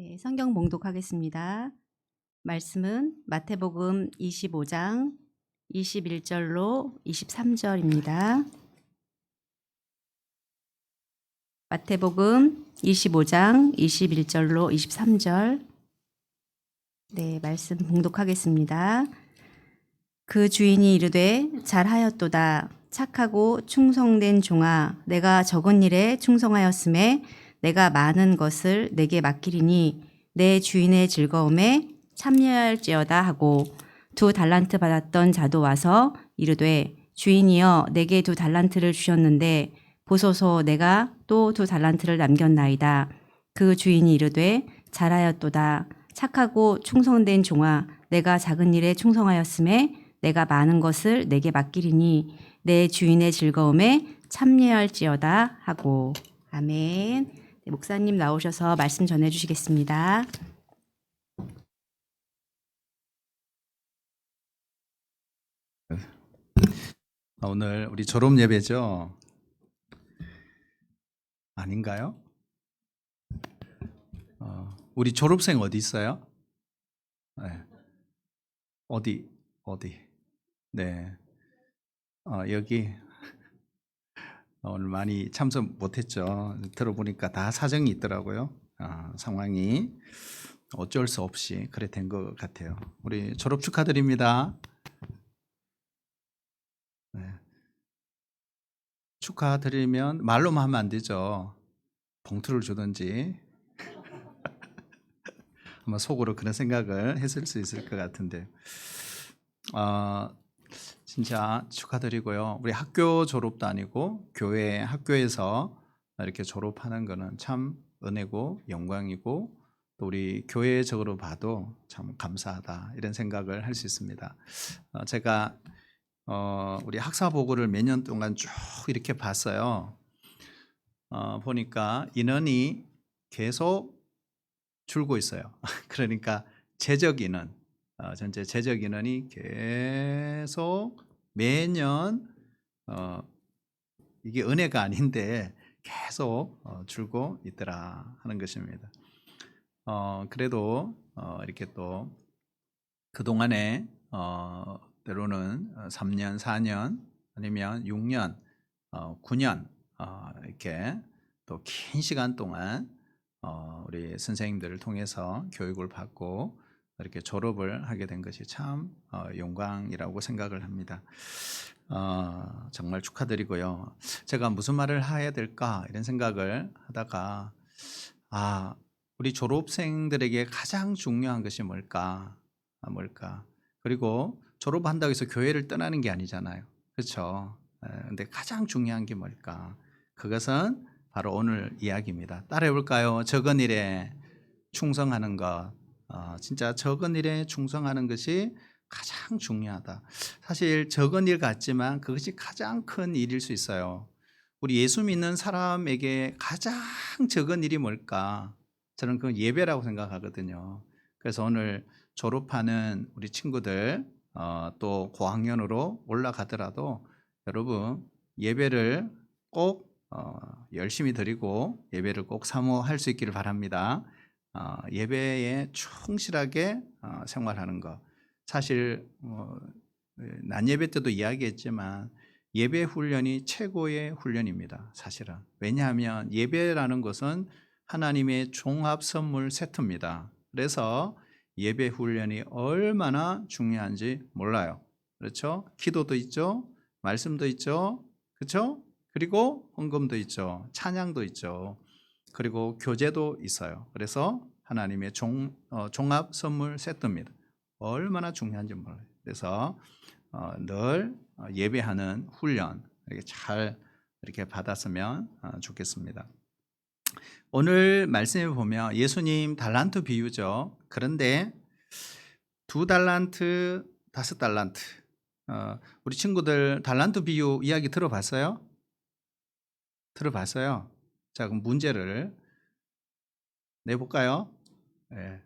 네, 성경 봉독하겠습니다. 말씀은 마태복음 25장 21절로 23절입니다. 마태복음 25장 21절로 23절. 네, 말씀 봉독하겠습니다. 그 주인이 이르되 잘하였도다. 착하고 충성된 종아, 내가 적은 일에 충성하였음에 내가 많은 것을 내게 맡기리니 내 주인의 즐거움에 참여할지어다 하고 2달란트 받았던 자도 와서 이르되 주인이여 내게 2달란트를 주셨는데 보소서 내가 또 2달란트를 남겼나이다. 그 주인이 이르되 잘하였도다. 착하고 충성된 종아, 내가 작은 일에 충성하였음에 내가 많은 것을 내게 맡기리니 내 주인의 즐거움에 참여할지어다 하고. 아멘. 네, 목사님 나오셔서 말씀 전해 주시겠습니다. 오늘 우리 졸업 예배죠? 아닌가요? 우리 졸업생 어디 있어요? 네. 어디? 네. 여기 오늘 많이 참석 못했죠. 들어보니까 다 사정이 있더라고요. 상황이 어쩔 수 없이 그래 된 것 같아요. 우리 졸업 축하드립니다. 네. 축하드리면 말로만 하면 안 되죠. 봉투를 주든지 아마 속으로 그런 생각을 했을 수 있을 것 같은데, 진짜 축하드리고요. 우리 학교 졸업도 아니고 교회 학교에서 이렇게 졸업하는 거는 참 은혜고 영광이고 또 우리 교회적으로 봐도 참 감사하다 이런 생각을 할 수 있습니다. 제가 우리 학사 보고를 몇 년 동안 쭉 이렇게 봤어요. 보니까 인원이 계속 줄고 있어요. 그러니까 재적 인원, 전체 재적 인원이 계속 매년 이게 은혜가 아닌데 계속 줄고 있더라 하는 것입니다. 그래도 이렇게 또 그동안에 때로는 3년, 4년 아니면 6년, 9년 이렇게 또 긴 시간 동안 우리 선생님들을 통해서 교육을 받고 이렇게 졸업을 하게 된 것이 참 영광이라고 생각을 합니다. 정말 축하드리고요. 제가 무슨 말을 해야 될까 이런 생각을 하다가 우리 졸업생들에게 가장 중요한 것이 뭘까? 그리고 졸업한다고 해서 교회를 떠나는 게 아니잖아요. 그렇죠? 근데 가장 중요한 게 뭘까? 그것은 바로 오늘 이야기입니다. 따라해 볼까요? 적은 일에 충성하는 것. 진짜 적은 일에 충성하는 것이 가장 중요하다. 사실 적은 일 같지만 그것이 가장 큰 일일 수 있어요. 우리 예수 믿는 사람에게 가장 적은 일이 뭘까? 저는 그건 예배라고 생각하거든요. 그래서 오늘 졸업하는 우리 친구들 또 고학년으로 올라가더라도 여러분 예배를 꼭 열심히 드리고 예배를 꼭 사모할 수 있기를 바랍니다. 예배에 충실하게 생활하는 것. 사실 난 예배 때도 이야기했지만 예배 훈련이 최고의 훈련입니다. 사실은. 왜냐하면 예배라는 것은 하나님의 종합 선물 세트입니다. 그래서 예배 훈련이 얼마나 중요한지 몰라요. 그렇죠? 기도도 있죠. 말씀도 있죠. 그렇죠? 그리고 헌금도 있죠. 찬양도 있죠. 그리고 교제도 있어요. 그래서 하나님의 종합 선물 세트입니다. 얼마나 중요한지 몰라요. 그래서 늘 예배하는 훈련 이렇게 잘 이렇게 받았으면 좋겠습니다. 오늘 말씀에 보면 예수님 달란트 비유죠. 그런데 2달란트, 5달란트. 우리 친구들 달란트 비유 이야기 들어봤어요? 들어봤어요? 자, 그럼 문제를 내볼까요? 네.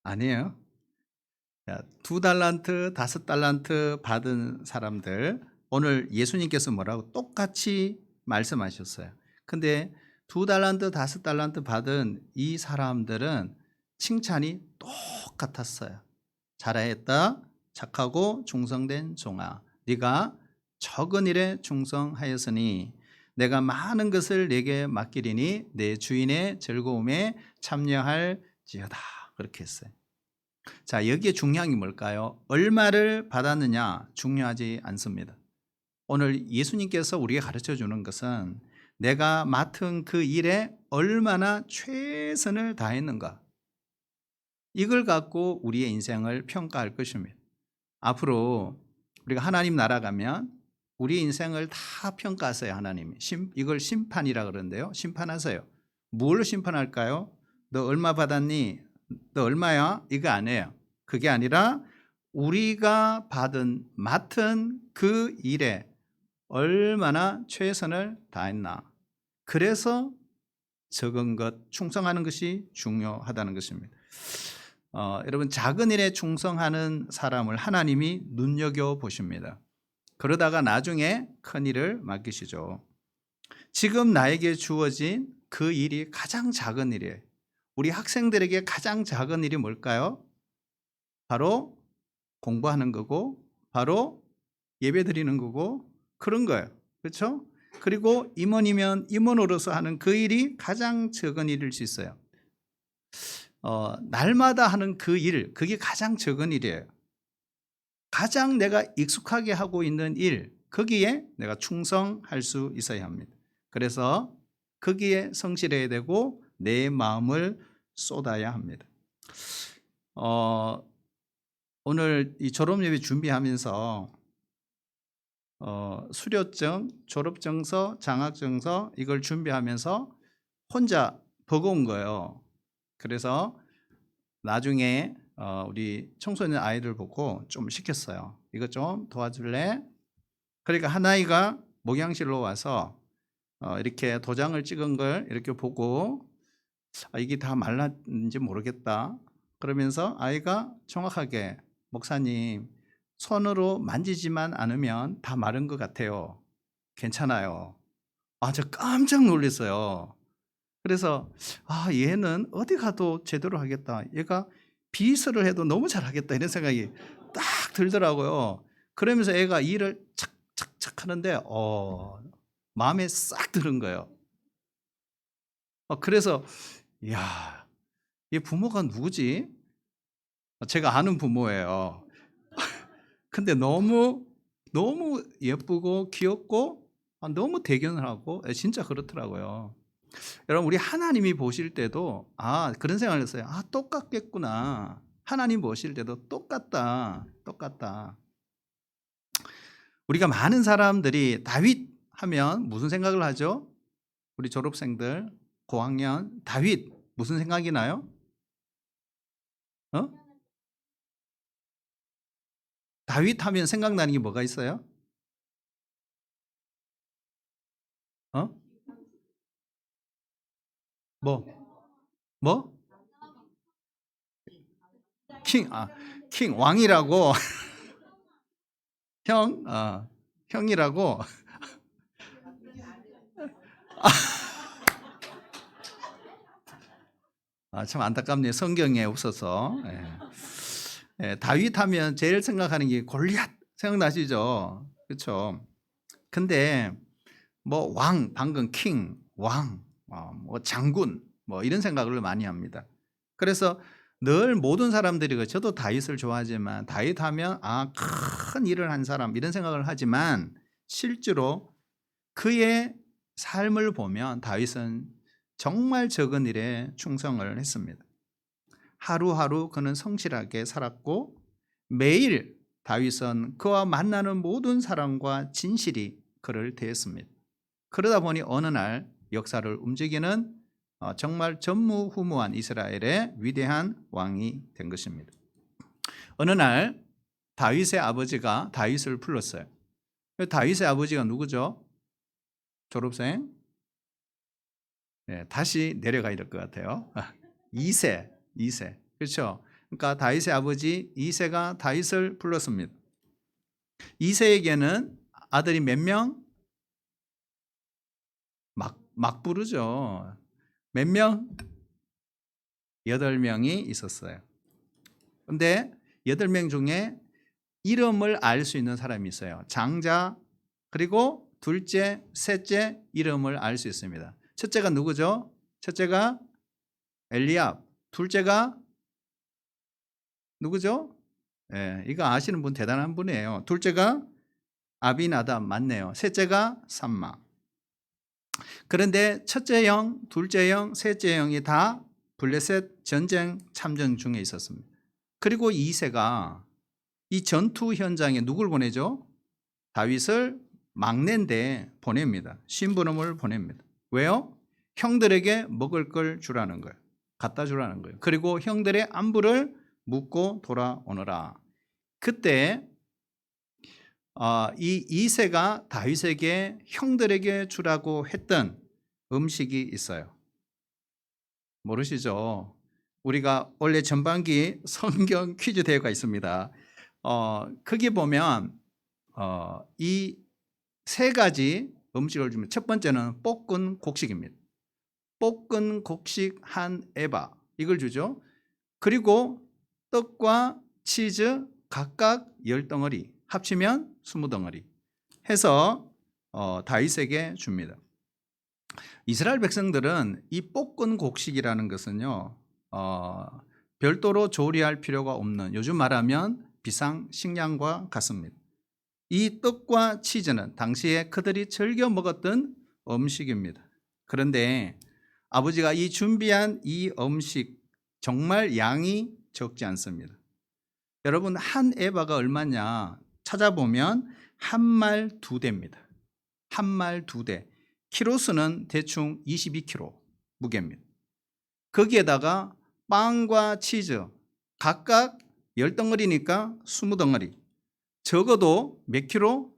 아니에요. 2달란트, 5달란트 받은 사람들 오늘 예수님께서 뭐라고 똑같이 말씀하셨어요. 근데 2달란트, 5달란트 받은 이 사람들은 칭찬이 똑같았어요. 잘했다, 착하고 충성된 종아, 네가 적은 일에 충성하였으니 내가 많은 것을 네게 맡기리니 내 주인의 즐거움에 참여할지어다. 그렇게 했어요. 자, 여기에 중요한 게 뭘까요? 얼마를 받았느냐 중요하지 않습니다. 오늘 예수님께서 우리에게 가르쳐 주는 것은 내가 맡은 그 일에 얼마나 최선을 다했는가, 이걸 갖고 우리의 인생을 평가할 것입니다. 앞으로 우리가 하나님 나라 가면 우리 인생을 다 평가하세요. 하나님이 이걸 심판이라 그러는데요. 심판하세요. 뭘 심판할까요? 너 얼마 받았니? 너 얼마야? 이거 아니에요. 그게 아니라 우리가 맡은 그 일에 얼마나 최선을 다했나. 그래서 적은 것, 충성하는 것이 중요하다는 것입니다. 여러분, 작은 일에 충성하는 사람을 하나님이 눈여겨보십니다. 그러다가 나중에 큰 일을 맡기시죠. 지금 나에게 주어진 그 일이 가장 작은 일이에요. 우리 학생들에게 가장 작은 일이 뭘까요? 바로 공부하는 거고, 바로 예배 드리는 거고, 그런 거예요. 그렇죠? 그리고 임원이면 임원으로서 하는 그 일이 가장 적은 일일 수 있어요. 날마다 하는 그 일, 그게 가장 적은 일이에요. 가장 내가 익숙하게 하고 있는 일, 거기에 내가 충성할 수 있어야 합니다. 그래서 거기에 성실해야 되고 내 마음을 쏟아야 합니다. 오늘 이 졸업예배 준비하면서 수료증, 졸업증서, 장학증서 이걸 준비하면서 혼자 버거운 거예요. 그래서 나중에 우리 청소년 아이들 보고 좀 시켰어요. 이거 좀 도와줄래? 그러니까 한 아이가 목양실로 와서 이렇게 도장을 찍은 걸 이렇게 보고 이게 다 말랐는지 모르겠다. 그러면서 아이가 정확하게 목사님, 손으로 만지지만 않으면 다 마른 것 같아요. 괜찮아요. 저 깜짝 놀랐어요. 그래서 얘는 어디 가도 제대로 하겠다. 얘가 비서를 해도 너무 잘하겠다. 이런 생각이 딱 들더라고요. 그러면서 애가 일을 착착착 하는데 마음에 싹 드는 거예요. 그래서 이야, 얘 부모가 누구지? 제가 아는 부모예요. 근데 너무 예쁘고 귀엽고 너무 대견을 하고 진짜 그렇더라고요. 여러분, 우리 하나님이 보실 때도 그런 생각을 했어요. 똑같겠구나. 하나님 보실 때도 똑같다. 우리가 많은 사람들이 다윗 하면 무슨 생각을 하죠? 우리 졸업생들 고학년 다윗 무슨 생각이 나요? 다윗 하면 생각나는 게 뭐가 있어요? 뭐? 뭐? 킹 왕이라고. 형이라고. 참 안타깝네요. 성경에 없어서. 다윗 하면 제일 생각하는 게 골리앗 생각나시죠? 그렇죠? 근데 뭐 방금 킹, 왕, 뭐 장군, 뭐 이런 생각을 많이 합니다. 그래서 늘 모든 사람들이 저도 다윗을 좋아하지만 다윗 하면 큰 일을 한 사람 이런 생각을 하지만 실제로 그의 삶을 보면 다윗은 정말 적은 일에 충성을 했습니다. 하루하루 그는 성실하게 살았고 매일 다윗은 그와 만나는 모든 사람과 진실이 그를 대했습니다. 그러다 보니 어느 날 역사를 움직이는 정말 전무후무한 이스라엘의 위대한 왕이 된 것입니다. 어느 날 다윗의 아버지가 다윗을 불렀어요. 다윗의 아버지가 누구죠? 졸업생? 다시 내려가야 될 것 같아요. 이세. 그렇죠? 그러니까 다윗의 아버지 이세가 다윗을 불렀습니다. 이세에게는 아들이 몇 명? 막 부르죠. 몇 명? 8명이 있었어요. 근데 8명 중에 이름을 알 수 있는 사람이 있어요. 장자, 그리고 둘째, 셋째 이름을 알 수 있습니다. 첫째가 누구죠? 첫째가 엘리압, 둘째가 누구죠? 예, 이거 아시는 분 대단한 분이에요. 둘째가 아비나답 맞네요. 셋째가 삼마. 그런데 첫째 형, 둘째 형, 셋째 형이 다 블레셋 전쟁 참전 중에 있었습니다. 그리고 이새가 이 전투 현장에 누굴 보내죠? 다윗을 막내인데 보냅니다. 심부름을 보냅니다. 왜요? 형들에게 먹을 걸 주라는 거예요. 갖다 주라는 거예요. 그리고 형들의 안부를 묻고 돌아오너라. 그때 이 이새가 다윗에게 형들에게 주라고 했던 음식이 있어요. 모르시죠? 우리가 원래 전반기 성경 퀴즈 대회가 있습니다. 거기 보면 이 세 가지 음식을 주면 첫 번째는 볶은 곡식입니다. 볶은 곡식 한 에바 이걸 주죠. 그리고 떡과 치즈 각각 10덩어리 합치면 20덩어리 해서 다윗에게 줍니다. 이스라엘 백성들은 이 볶은 곡식이라는 것은요 별도로 조리할 필요가 없는, 요즘 말하면 비상식량과 같습니다. 이 떡과 치즈는 당시에 그들이 즐겨 먹었던 음식입니다. 그런데 아버지가 이 준비한 이 음식 정말 양이 적지 않습니다. 여러분, 한 에바가 얼마냐 찾아보면 한 말 2대입니다. 한 말 2대. 키로수는 대충 22kg 무게입니다. 거기에다가 빵과 치즈 각각 10덩어리니까 20덩어리. 적어도 몇 킬로?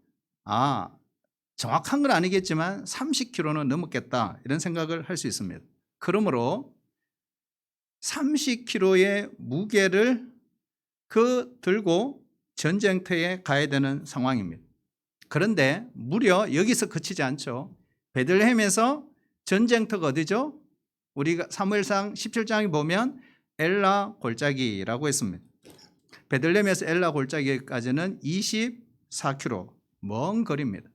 정확한 건 아니겠지만 30kg는 넘었겠다, 이런 생각을 할 수 있습니다. 그러므로 30kg의 무게를 들고 전쟁터에 가야 되는 상황입니다. 그런데 무려 여기서 그치지 않죠. 베들레헴에서 전쟁터가 어디죠? 우리가 사무엘상 17장에 보면 엘라 골짜기라고 했습니다. 베들레헴에서 엘라 골짜기까지는 24km 먼 거리입니다.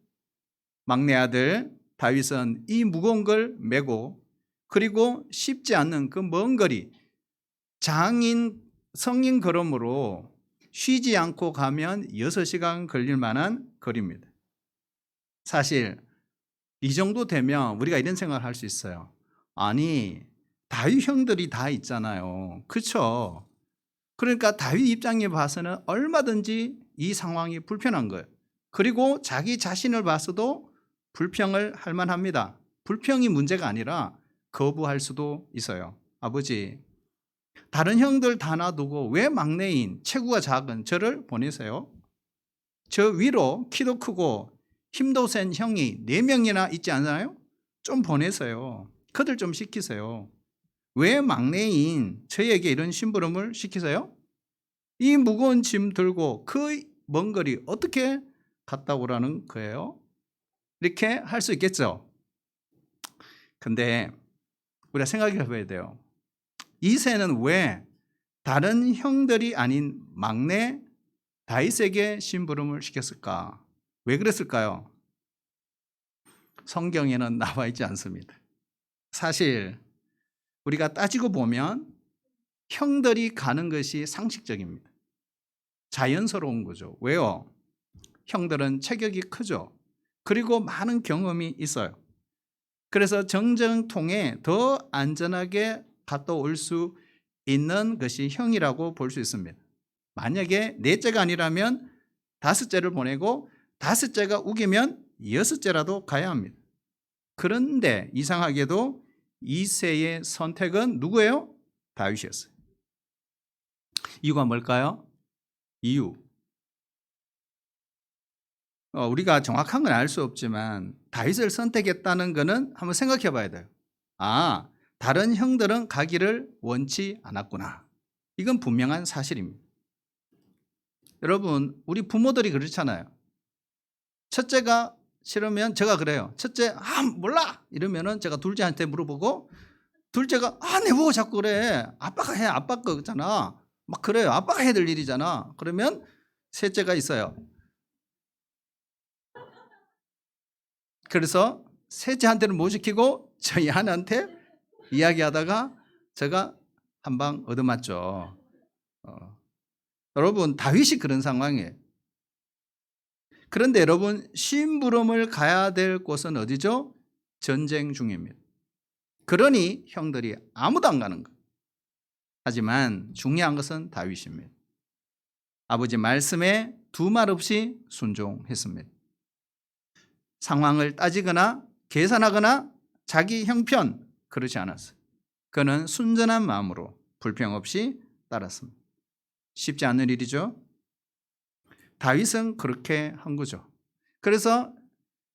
막내 아들 다윗은 이 무거운 걸 메고, 그리고 쉽지 않는 그 먼 거리, 성인 걸음으로 쉬지 않고 가면 6시간 걸릴 만한 거리입니다. 사실 이 정도 되면 우리가 이런 생각을 할 수 있어요. 아니, 다윗 형들이 다 있잖아요. 그렇죠? 그러니까 다윗 입장에 봐서는 얼마든지 이 상황이 불편한 거예요. 그리고 자기 자신을 봐서도 불평을 할 만합니다. 불평이 문제가 아니라 거부할 수도 있어요. 아버지, 다른 형들 다 놔두고 왜 막내인 체구가 작은 저를 보내세요? 저 위로 키도 크고 힘도 센 형이 4명이나 있지 않나요? 좀 보내세요. 그들 좀 시키세요. 왜 막내인 저에게 이런 심부름을 시키세요? 이 무거운 짐 들고 그 먼 거리 어떻게 갔다 오라는 거예요? 이렇게 할 수 있겠죠. 근데 우리가 생각해 봐야 돼요. 이새는 왜 다른 형들이 아닌 막내 다윗에게 심부름을 시켰을까? 왜 그랬을까요? 성경에는 나와 있지 않습니다. 사실 우리가 따지고 보면 형들이 가는 것이 상식적입니다. 자연스러운 거죠. 왜요? 형들은 체격이 크죠. 그리고 많은 경험이 있어요. 그래서 정전통에 더 안전하게 갔다 올 수 있는 것이 형이라고 볼 수 있습니다. 만약에 넷째가 아니라면 5째를 보내고 5째가 우기면 6째라도 가야 합니다. 그런데 이상하게도 이새의 선택은 누구예요? 다윗이었어요. 이유가 뭘까요? 우리가 정확한 건 알 수 없지만 다윗을 선택했다는 것은 한번 생각해 봐야 돼요. 다른 형들은 가기를 원치 않았구나. 이건 분명한 사실입니다. 여러분, 우리 부모들이 그렇잖아요. 첫째가 싫으면 제가 그래요. 첫째, 몰라! 이러면은 제가 둘째한테 물어보고, 둘째가, 내 보고 자꾸 그래. 아빠가 해. 아빠 거잖아. 막 그래요. 아빠가 해야 될 일이잖아. 그러면 셋째가 있어요. 그래서 셋째한테는 못 시키고 저희 하나한테 이야기하다가 제가 한 방 얻어맞죠. 여러분, 다윗이 그런 상황이에요. 그런데 여러분, 심부름을 가야 될 곳은 어디죠? 전쟁 중입니다. 그러니 형들이 아무도 안 가는 거예요. 하지만 중요한 것은 다윗입니다. 아버지 말씀에 두 말 없이 순종했습니다. 상황을 따지거나 계산하거나 자기 형편 그러지 않았어요. 그는 순전한 마음으로 불평 없이 따랐습니다. 쉽지 않은 일이죠. 다윗은 그렇게 한 거죠. 그래서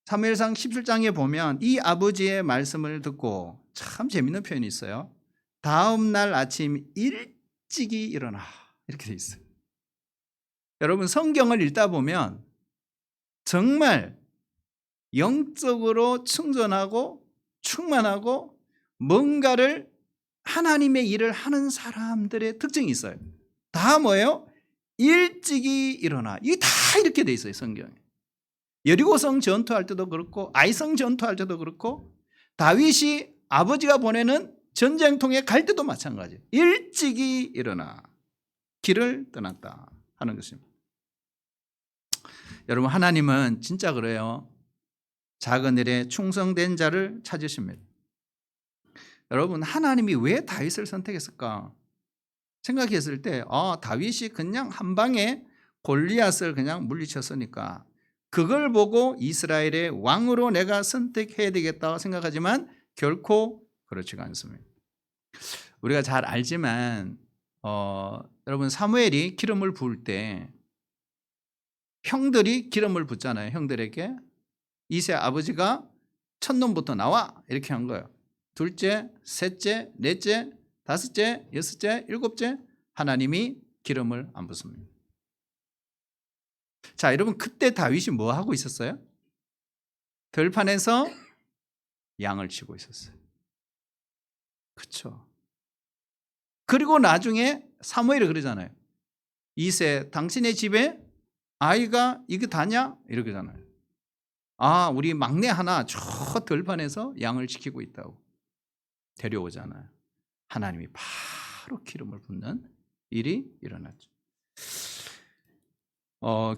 사무엘상 17장에 보면 이 아버지의 말씀을 듣고 참 재밌는 표현이 있어요. 다음 날 아침 일찍이 일어나 이렇게 돼 있어요. 여러분 성경을 읽다 보면 정말 영적으로 충전하고 충만하고 뭔가를 하나님의 일을 하는 사람들의 특징이 있어요. 다 뭐예요? 일찍이 일어나. 이게 다 이렇게 돼 있어요, 성경에. 여리고성 전투할 때도 그렇고 아이성 전투할 때도 그렇고 다윗이 아버지가 보내는 전쟁통에 갈 때도 마찬가지예요. 일찍이 일어나 길을 떠났다 하는 것입니다. 여러분 하나님은 진짜 그래요. 작은 일에 충성된 자를 찾으십니다. 여러분 하나님이 왜 다윗을 선택했을까? 생각했을 때 다윗이 그냥 한 방에 골리앗을 그냥 물리쳤으니까 그걸 보고 이스라엘의 왕으로 내가 선택해야 되겠다고 생각하지만 결코 그렇지가 않습니다. 우리가 잘 알지만 여러분 사무엘이 기름을 부을 때 형들이 기름을 붓잖아요. 형들에게 이세 아버지가 첫놈부터 나와 이렇게 한 거예요. 둘째, 셋째, 넷째, 다섯째, 여섯째, 일곱째 하나님이 기름을 안 붓습니다. 자, 여러분 그때 다윗이 뭐 하고 있었어요? 들판에서 양을 치고 있었어요. 그렇죠. 그리고 나중에 사무엘이 그러잖아요. 이세 당신의 집에 아이가 이게 다냐? 이러잖아요. 우리 막내 하나 저 들판에서 양을 지키고 있다고 데려오잖아요. 하나님이 바로 기름을 붓는 일이 일어났죠.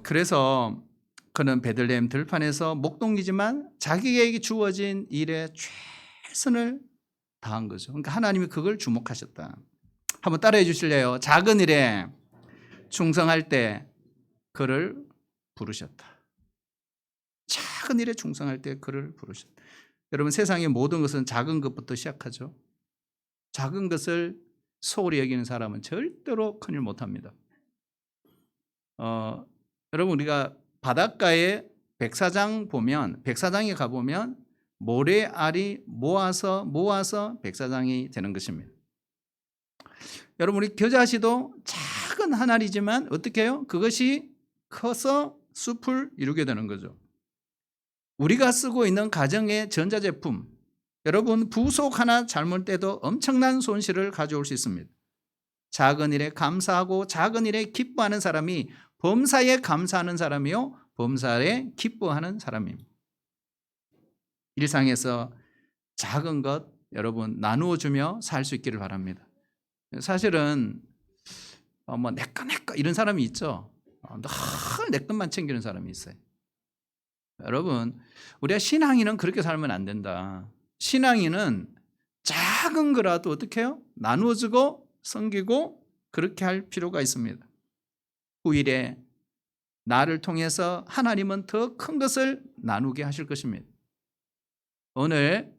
그래서 그는 베들레헴 들판에서 목동이지만 자기에게 주어진 일에 최선을 다한 거죠. 그러니까 하나님이 그걸 주목하셨다. 한번 따라해 주실래요? 작은 일에 충성할 때 그를 부르셨다. 작은 일에 충성할 때 그를 부르셨다. 여러분 세상의 모든 것은 작은 것부터 시작하죠. 작은 것을 소홀히 여기는 사람은 절대로 큰일 못합니다. 여러분 우리가 바닷가에 백사장 보면 백사장에 가보면 모래알이 모아서 백사장이 되는 것입니다. 여러분 우리 겨자씨도 작은 한 알이지만 어떻게 해요? 그것이 커서 숲을 이루게 되는 거죠. 우리가 쓰고 있는 가정의 전자제품 여러분 부속 하나 잘못돼도 엄청난 손실을 가져올 수 있습니다. 작은 일에 감사하고 작은 일에 기뻐하는 사람이 범사에 감사하는 사람이요 범사에 기뻐하는 사람입니다. 일상에서 작은 것 여러분 나누어 주며 살 수 있기를 바랍니다. 사실은 내꺼 이런 사람이 있죠. 늘 내 것만 챙기는 사람이 있어요. 여러분 우리가 신앙인은 그렇게 살면 안 된다. 신앙인은 작은 거라도 어떻게 해요? 나누어 주고 섬기고 그렇게 할 필요가 있습니다. 후일에 나를 통해서 하나님은 더 큰 것을 나누게 하실 것입니다. 오늘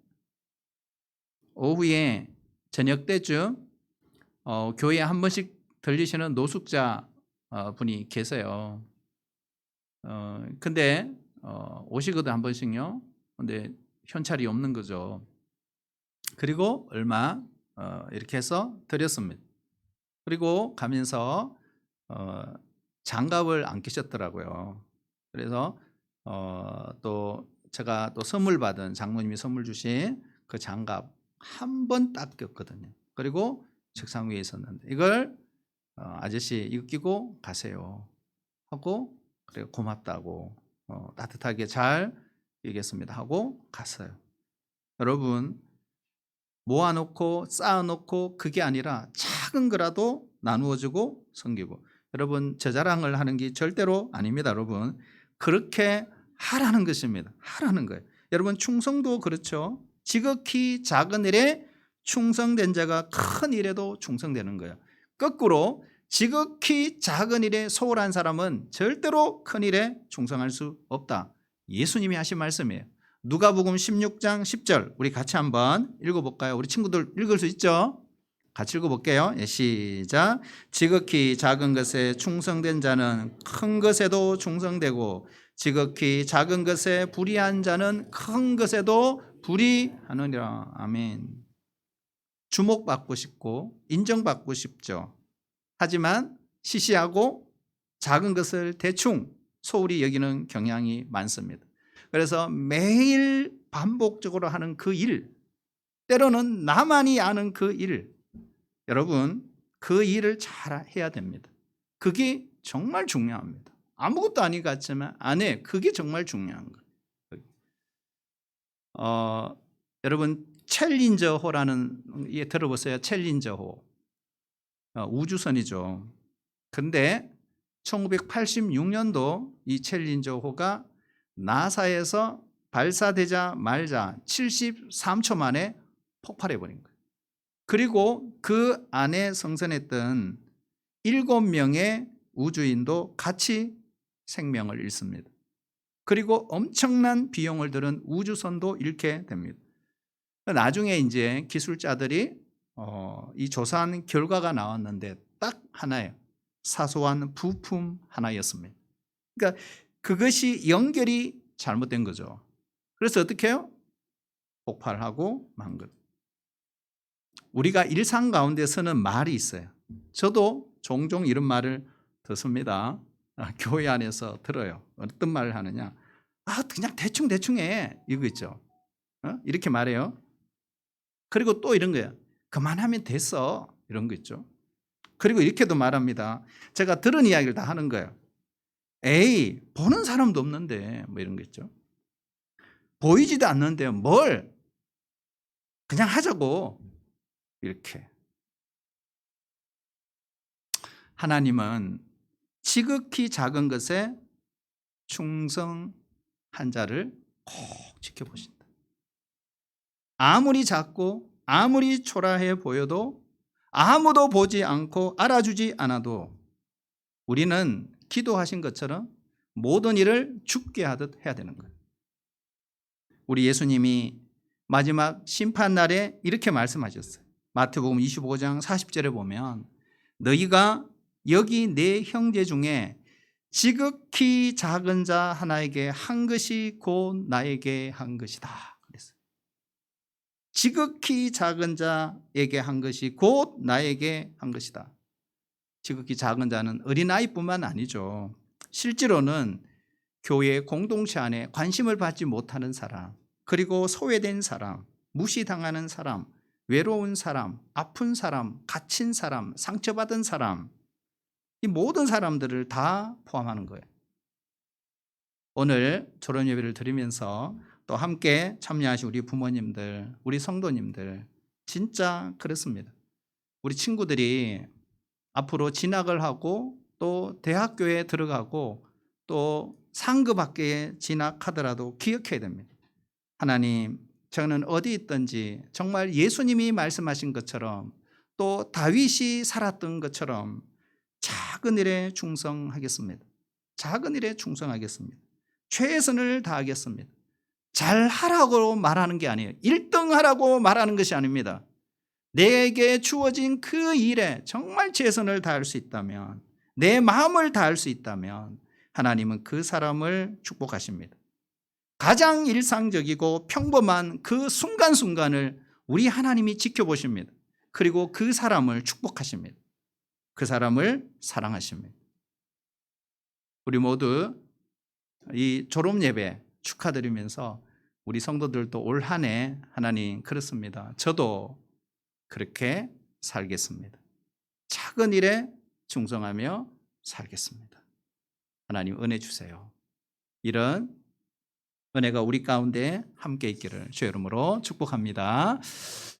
오후에 저녁 때쯤 교회에 한 번씩 들리시는 노숙자 분이 계세요. 근데 오시거든 한 번씩요. 근데 현찰이 없는 거죠. 그리고 얼마 이렇게 해서 드렸습니다. 그리고 가면서 장갑을 안 끼셨더라고요. 그래서 또 제가 또 선물 받은 장모님이 선물 주신 그 장갑 한 번 딱 꼈거든요. 그리고 책상 위에 있었는데 이걸 아저씨 이거 끼고 가세요 하고 그래 고맙다고 따뜻하게 잘 얘기했습니다 하고 갔어요. 여러분 모아놓고 쌓아놓고 그게 아니라 작은 거라도 나누어주고 섬기고 여러분 저 자랑을 하는 게 절대로 아닙니다. 여러분 그렇게 하라는 것입니다. 하라는 거예요. 여러분 충성도 그렇죠. 지극히 작은 일에 충성된 자가 큰 일에도 충성되는 거예요. 거꾸로 지극히 작은 일에 소홀한 사람은 절대로 큰 일에 충성할 수 없다. 예수님이 하신 말씀이에요. 누가복음 16장 10절 우리 같이 한번 읽어볼까요? 우리 친구들 읽을 수 있죠? 같이 읽어볼게요. 시작. 지극히 작은 것에 충성된 자는 큰 것에도 충성되고 지극히 작은 것에 불의한 자는 큰 것에도 불의하느니라. 아멘. 주목받고 싶고 인정받고 싶죠. 하지만 시시하고 작은 것을 대충 소홀히 여기는 경향이 많습니다. 그래서 매일 반복적으로 하는 그 일, 때로는 나만이 아는 그 일, 여러분 그 일을 잘 해야 됩니다. 그게 정말 중요합니다. 아무것도 아닌 것 같지만 안에 그게 정말 중요한 거예요. 여러분 챌린저호라는 예 들어보세요. 챌린저호 우주선이죠. 근데 1986년도 이 챌린저호가 나사에서 발사되자 말자 73초 만에 폭발해 버린 거예요. 그리고 그 안에 승선했던 7명의 우주인도 같이 생명을 잃습니다. 그리고 엄청난 비용을 들은 우주선도 잃게 됩니다. 나중에 이제 기술자들이 이 조사한 결과가 나왔는데 딱 하나예요. 사소한 부품 하나였습니다. 그러니까 그것이 연결이 잘못된 거죠. 그래서 어떻게 해요? 폭발하고 만 것. 우리가 일상 가운데 쓰는 말이 있어요. 저도 종종 이런 말을 듣습니다. 교회 안에서 들어요. 어떤 말을 하느냐? 그냥 대충 해. 이거 있죠. 이렇게 말해요. 그리고 또 이런 거예요. 그만하면 됐어. 이런 거 있죠. 그리고 이렇게도 말합니다. 제가 들은 이야기를 다 하는 거예요. 에이, 보는 사람도 없는데 뭐 이런 거 있죠. 보이지도 않는데 뭘 그냥 하자고 이렇게. 하나님은 지극히 작은 것에 충성한 자를 꼭 지켜보신다. 아무리 작고 아무리 초라해 보여도 아무도 보지 않고 알아주지 않아도 우리는 기도하신 것처럼 모든 일을 죽게 하듯 해야 되는 거예요. 우리 예수님이 마지막 심판날에 이렇게 말씀하셨어요. 마태복음 25장 40절에 보면 너희가 여기 내 형제 중에 지극히 작은 자 하나에게 한 것이 곧 나에게 한 것이다. 그랬어요. 지극히 작은 자에게 한 것이 곧 나에게 한 것이다. 지극히 작은 자는 어린아이뿐만 아니죠. 실제로는 교회 공동체 안에 관심을 받지 못하는 사람, 그리고 소외된 사람, 무시당하는 사람, 외로운 사람, 아픈 사람, 갇힌 사람, 상처받은 사람, 이 모든 사람들을 다 포함하는 거예요. 오늘 졸업 예배를 드리면서 또 함께 참여하신 우리 부모님들, 우리 성도님들 진짜 그렇습니다. 우리 친구들이 앞으로 진학을 하고 또 대학교에 들어가고 또 상급학교에 진학하더라도 기억해야 됩니다. 하나님, 저는 어디 있든지 정말 예수님이 말씀하신 것처럼 또 다윗이 살았던 것처럼 작은 일에 충성하겠습니다. 작은 일에 충성하겠습니다. 최선을 다하겠습니다. 잘하라고 말하는 게 아니에요. 1등 하라고 말하는 것이 아닙니다. 내게 주어진 그 일에 정말 최선을 다할 수 있다면, 내 마음을 다할 수 있다면 하나님은 그 사람을 축복하십니다. 가장 일상적이고 평범한 그 순간순간을 우리 하나님이 지켜보십니다. 그리고 그 사람을 축복하십니다. 그 사람을 사랑하십니다. 우리 모두 이 졸업 예배 축하드리면서 우리 성도들도 올 한 해 하나님 그렇습니다. 저도 그렇게 살겠습니다. 작은 일에 충성하며 살겠습니다. 하나님 은혜 주세요. 이런 은혜가 우리 가운데 함께 있기를 주의 이름으로 축복합니다.